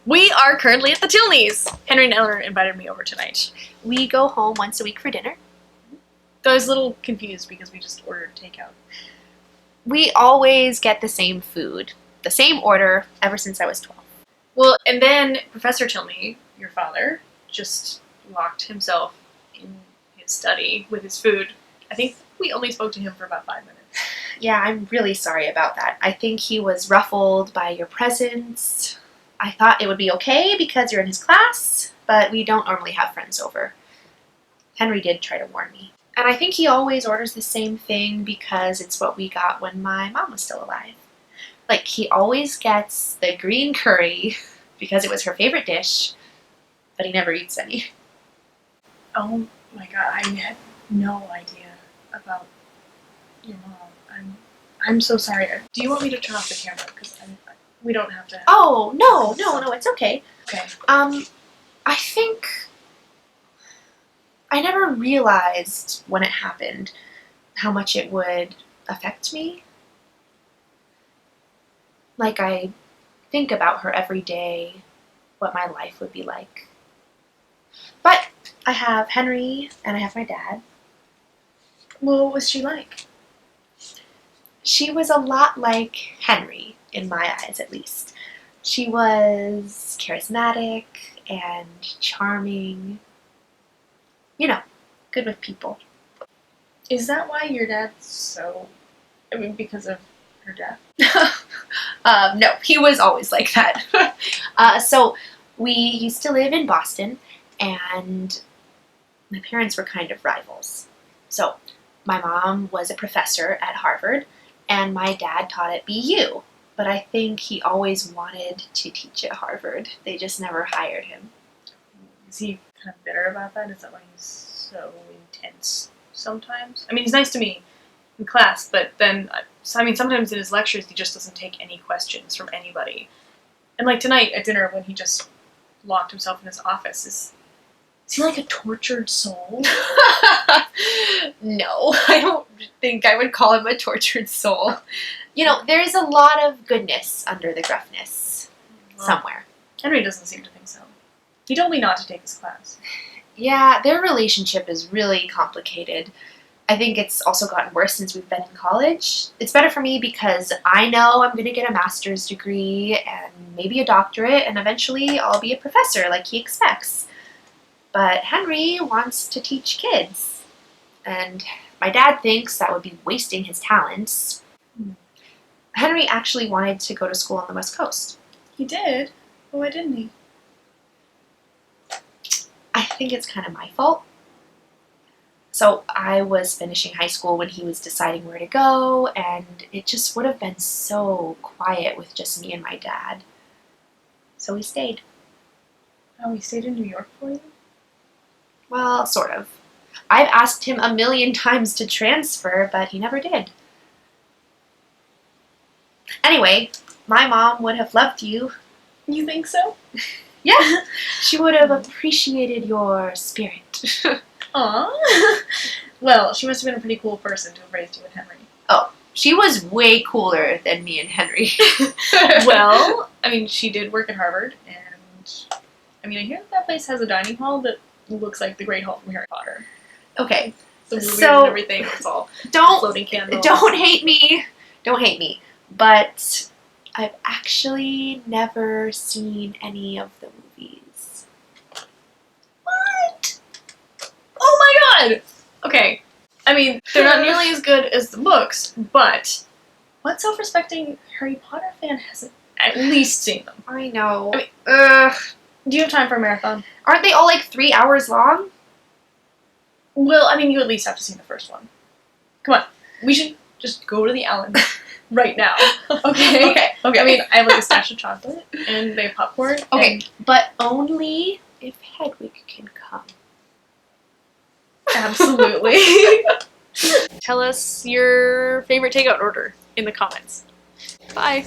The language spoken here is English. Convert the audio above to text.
We are currently at the Tilneys. Henry and Eleanor invited me over tonight. We go home once a week for dinner. I was a little confused because we just ordered takeout. We always get the same food, the same order, ever since I was 12. Well, and then Professor Tilney, your father, just locked himself in his study with his food. I think we only spoke to him for about 5 minutes. Yeah, I'm really sorry about that. I think he was ruffled by your presence. I thought it would be okay because you're in his class, but we don't normally have friends over. Henry did try to warn me. And I think he always orders the same thing because it's what we got when my mom was still alive. Like, he always gets the green curry because it was her favorite dish, but he never eats any. Oh my god, I had no idea about your mom. I'm so sorry. Do you want me to turn off the camera? Because we don't have to. Oh, no, it's okay. Okay. I think I never realized when it happened how much it would affect me. Like, I think about her every day, what my life would be like. But I have Henry and I have my dad. Well, what was she like? She was a lot like Henry, in my eyes at least. She was charismatic and charming. You know, good with people. Is that why your dad's so... I mean, because of her death? No, he was always like that. So we used to live in Boston, and my parents were kind of rivals. So my mom was a professor at Harvard, and my dad taught at BU. But I think he always wanted to teach at Harvard. They just never hired him. Is he kind of bitter about that? Is that why he's so intense sometimes? I mean, he's nice to me in class, but then, sometimes in his lectures he just doesn't take any questions from anybody. And like tonight at dinner when he just locked himself in his office, is he like a tortured soul? No, I don't think I would call him a tortured soul. You know, there's a lot of goodness under the gruffness somewhere. Henry doesn't seem to think so. He told me not to take his class. Yeah, their relationship is really complicated. I think it's also gotten worse since we've been in college. It's better for me because I know I'm going to get a master's degree and maybe a doctorate, and eventually I'll be a professor like he expects. But Henry wants to teach kids, and my dad thinks that would be wasting his talents. Henry actually wanted to go to school on the West Coast. He did? But why didn't he? I think it's kind of my fault. So I was finishing high school when he was deciding where to go, and it just would have been so quiet with just me and my dad. So we stayed. Oh, he stayed in New York for you? Well, sort of. I've asked him 1,000,000 times to transfer, but he never did. Anyway, my mom would have loved you. You think so? Yeah, she would have appreciated your spirit. Aw. Well, she must have been a pretty cool person to have raised you and Henry. Oh, she was way cooler than me and Henry. Well, I mean, she did work at Harvard, and I mean, I hear that place has a dining hall that looks like the Great Hall from Harry Potter. Okay, The movies so and everything. It's all floating candles. Don't hate me. Don't hate me. But I've actually never seen any of the movies. What? Oh my god! Okay, I mean, they're not nearly as good as the books, but what self-respecting Harry Potter fan hasn't at least seen them? I know. I mean, Ugh. Do you have time for a marathon? Aren't they all like 3 hours long? Well, I mean, you at least have to see the first one. Come on, we should just go to the Allen right now. Okay? Okay. I mean, I have like a stash of chocolate, and they have popcorn. Okay, and but only if Hedwig can come. absolutely. Tell us your favorite takeout order in the comments. Bye.